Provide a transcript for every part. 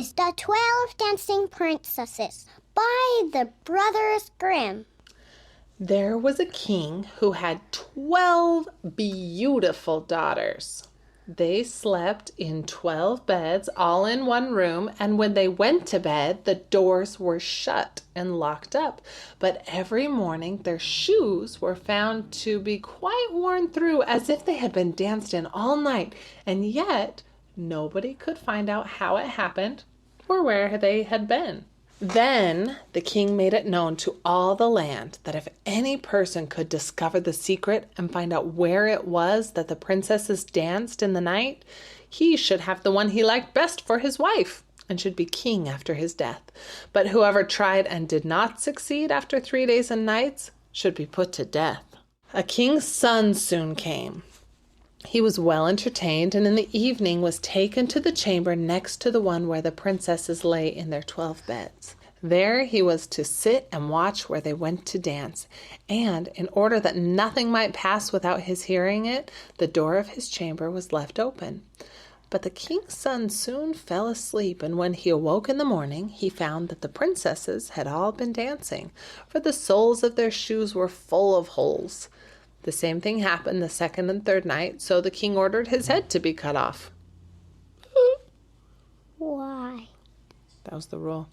is The 12 Dancing Princesses by the Brothers Grimm. There was a king who had 12 beautiful daughters. They slept in 12 beds, all in one room, and when they went to bed, the doors were shut and locked up. But every morning, their shoes were found to be quite worn through, as if they had been danced in all night, and yet nobody could find out how it happened or where they had been. Then the king made it known to all the land that if any person could discover the secret and find out where it was that the princesses danced in the night, he should have the one he liked best for his wife and should be king after his death. But whoever tried and did not succeed after 3 days and nights should be put to death. A king's son soon came. He was well entertained, and in the evening was taken to the chamber next to the one where the princesses lay in their 12 beds. There he was to sit and watch where they went to dance, and in order that nothing might pass without his hearing it, the door of his chamber was left open. But the king's son soon fell asleep, and when he awoke in the morning, he found that the princesses had all been dancing, for the soles of their shoes were full of holes. The same thing happened the second and third night, so the king ordered his head to be cut off. Why? That was the rule.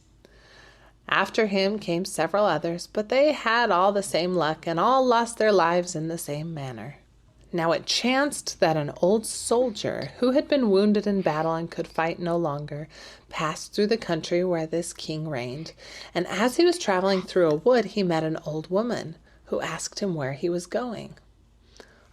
After him came several others, but they had all the same luck and all lost their lives in the same manner. Now it chanced that an old soldier, who had been wounded in battle and could fight no longer, passed through the country where this king reigned, and as he was traveling through a wood, he met an old woman, who asked him where he was going.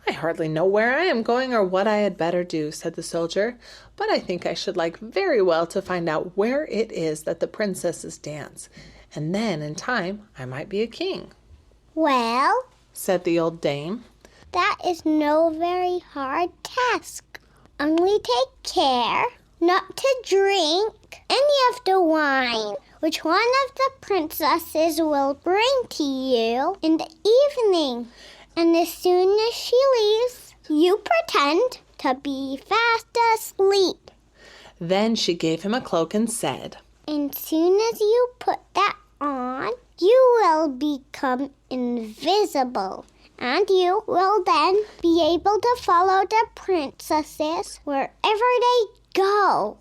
"I hardly know where I am going or what I had better do," said the soldier, "but I think I should like very well to find out where it is that the princesses dance, and then in time I might be a king." Well, said the old dame, that is no very hard task. Only take care not to drink any of the wine which one of the princesses will bring to you in the evening. And as soon as she leaves, you pretend to be fast asleep. Then she gave him a cloak and said, "And soon as you put that on, you will become invisible. And you will then be able to follow the princesses wherever they go."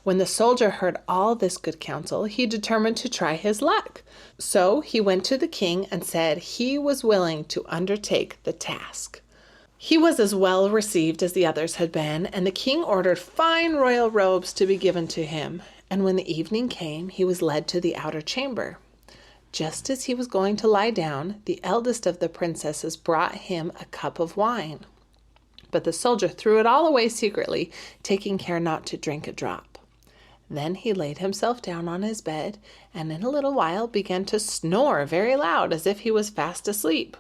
When the soldier heard all this good counsel, he determined to try his luck. So he went to the king and said he was willing to undertake the task. He was as well received as the others had been, and the king ordered fine royal robes to be given to him. And when the evening came, he was led to the outer chamber. Just as he was going to lie down, the eldest of the princesses brought him a cup of wine. But the soldier threw it all away secretly, taking care not to drink a drop. Then he laid himself down on his bed, and in a little while began to snore very loud, as if he was fast asleep.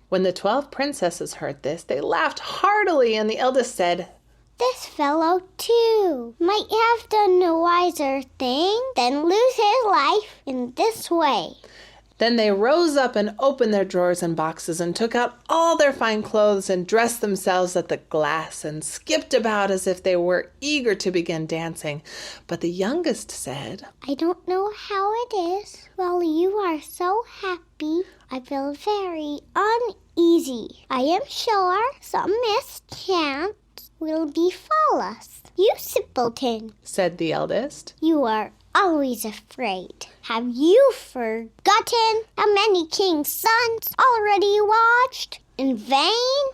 When the 12 princesses heard this, they laughed heartily, and the eldest said, "This fellow, too, might have done a wiser thing than lose his life in this way." Then they rose up and opened their drawers and boxes and took out all their fine clothes and dressed themselves at the glass and skipped about as if they were eager to begin dancing. But the youngest said, "I don't know how it is. While you are so happy, I feel very uneasy. I am sure some mischance will befall us." "You simpleton," said the eldest. "You are always afraid. Have you forgotten how many king's sons already watched in vain?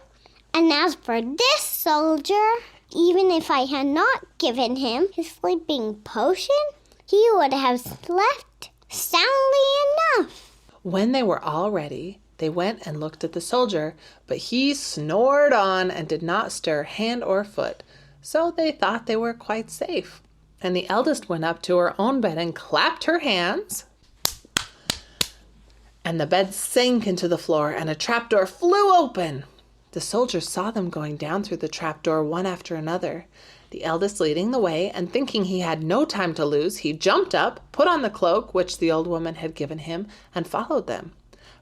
And as for this soldier, even if I had not given him his sleeping potion, he would have slept soundly enough." When they were all ready, they went and looked at the soldier, but he snored on and did not stir hand or foot, so they thought they were quite safe. And the eldest went up to her own bed and clapped her hands, and the bed sank into the floor, and a trapdoor flew open. The soldiers saw them going down through the trapdoor one after another, the eldest leading the way, and thinking he had no time to lose, he jumped up, put on the cloak which the old woman had given him, and followed them.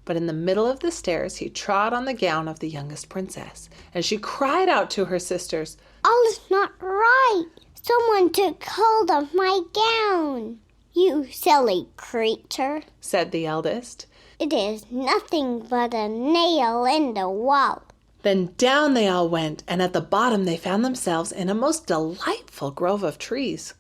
But in the middle of the stairs he trod on the gown of the youngest princess, and she cried out to her sisters, "All is not right. Someone took hold of my gown." "You silly creature," said the eldest. "it is nothing but a nail in the wall." Then down they all went, and at the bottom they found themselves in a most delightful grove of trees.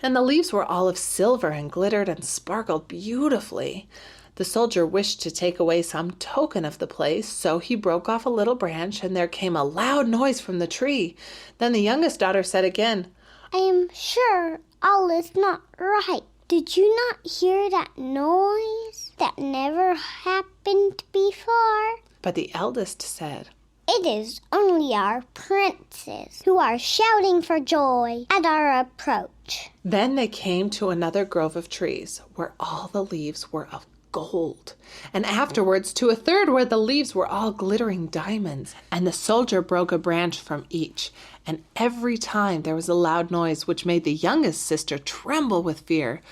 And the leaves were all of silver and glittered and sparkled beautifully. The soldier wished to take away some token of the place, so he broke off a little branch, and there came a loud noise from the tree. Then the youngest daughter said again, "I am sure all is not right. Did you not hear that noise? That never happened before." But the eldest said, "It is only our princes who are shouting for joy at our approach." Then they came to another grove of trees, where all the leaves were of gold, and afterwards to a third where the leaves were all glittering diamonds. And the soldier broke a branch from each, and every time there was a loud noise which made the youngest sister tremble with fear.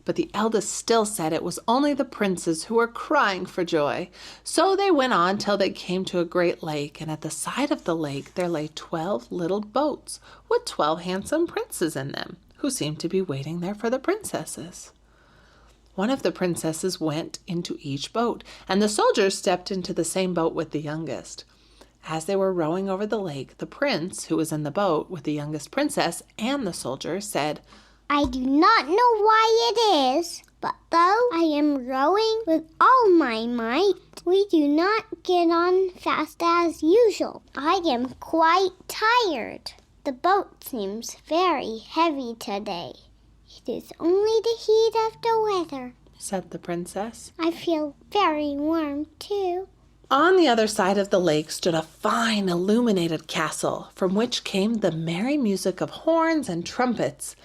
But the eldest still said it was only the princes who were crying for joy. So they went on till they came to a great lake, and at the side of the lake there lay 12 little boats with 12 handsome princes in them, who seemed to be waiting there for the princesses. One of the princesses went into each boat, and the soldiers stepped into the same boat with the youngest. As they were rowing over the lake, the prince, who was in the boat with the youngest princess and the soldier, said, "I do not know why it is, but though I am rowing with all my might, we do not get on fast as usual. I am quite tired. The boat seems very heavy today. It is only the heat of the weather," said the princess. "I feel very warm too." On the other side of the lake stood a fine illuminated castle, from which came the merry music of horns and trumpets.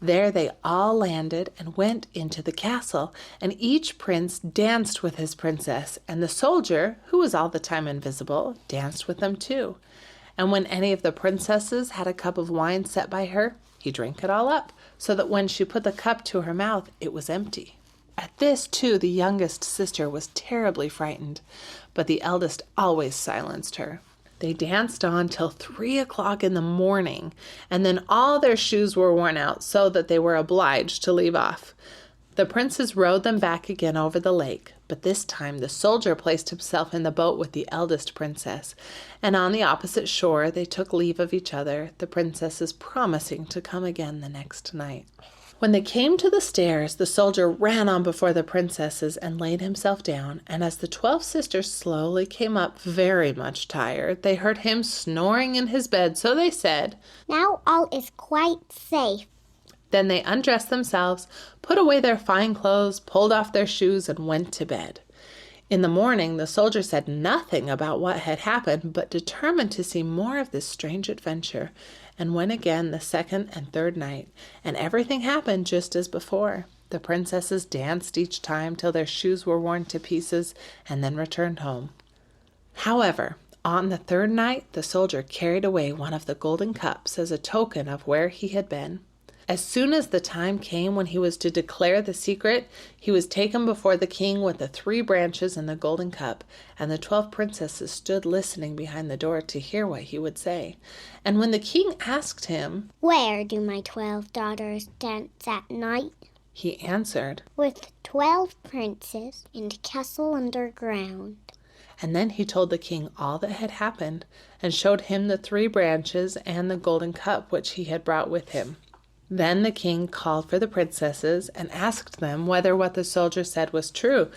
There they all landed and went into the castle, and each prince danced with his princess, and the soldier, who was all the time invisible, danced with them too. And when any of the princesses had a cup of wine set by her, he drank it all up, so that when she put the cup to her mouth, it was empty. At this, too, the youngest sister was terribly frightened, but the eldest always silenced her. They danced on till 3 o'clock in the morning, and then all their shoes were worn out, so that they were obliged to leave off. The princes rowed them back again over the lake, but this time the soldier placed himself in the boat with the eldest princess, and on the opposite shore they took leave of each other, the princesses promising to come again the next night. When they came to the stairs, the soldier ran on before the princesses and laid himself down, and as the 12 sisters slowly came up, very much tired, they heard him snoring in his bed, so they said, "Now all is quite safe." Then they undressed themselves, put away their fine clothes, pulled off their shoes, and went to bed. In the morning, the soldier said nothing about what had happened, but determined to see more of this strange adventure, and went again the second and third night, and everything happened just as before. The princesses danced each time till their shoes were worn to pieces, and then returned home. However, on the third night, the soldier carried away one of the golden cups as a token of where he had been. As soon as the time came when he was to declare the secret, he was taken before the king with the 3 branches and the golden cup, and the 12 princesses stood listening behind the door to hear what he would say. And when the king asked him, "Where do my 12 daughters dance at night?" he answered, "With 12 princes in the castle underground." And then he told the king all that had happened, and showed him the 3 branches and the golden cup which he had brought with him. Then the king called for the princesses and asked them whether what the soldier said was true.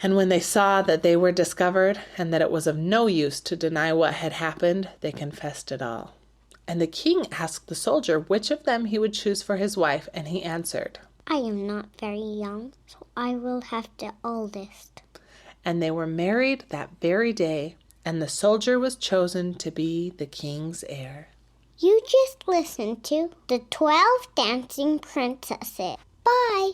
And when they saw that they were discovered and that it was of no use to deny what had happened, they confessed it all. And the king asked the soldier which of them he would choose for his wife, and he answered, "I am not very young, so I will have the oldest." And they were married that very day, and the soldier was chosen to be the king's heir. You just listened to the 12 Dancing Princesses. Bye.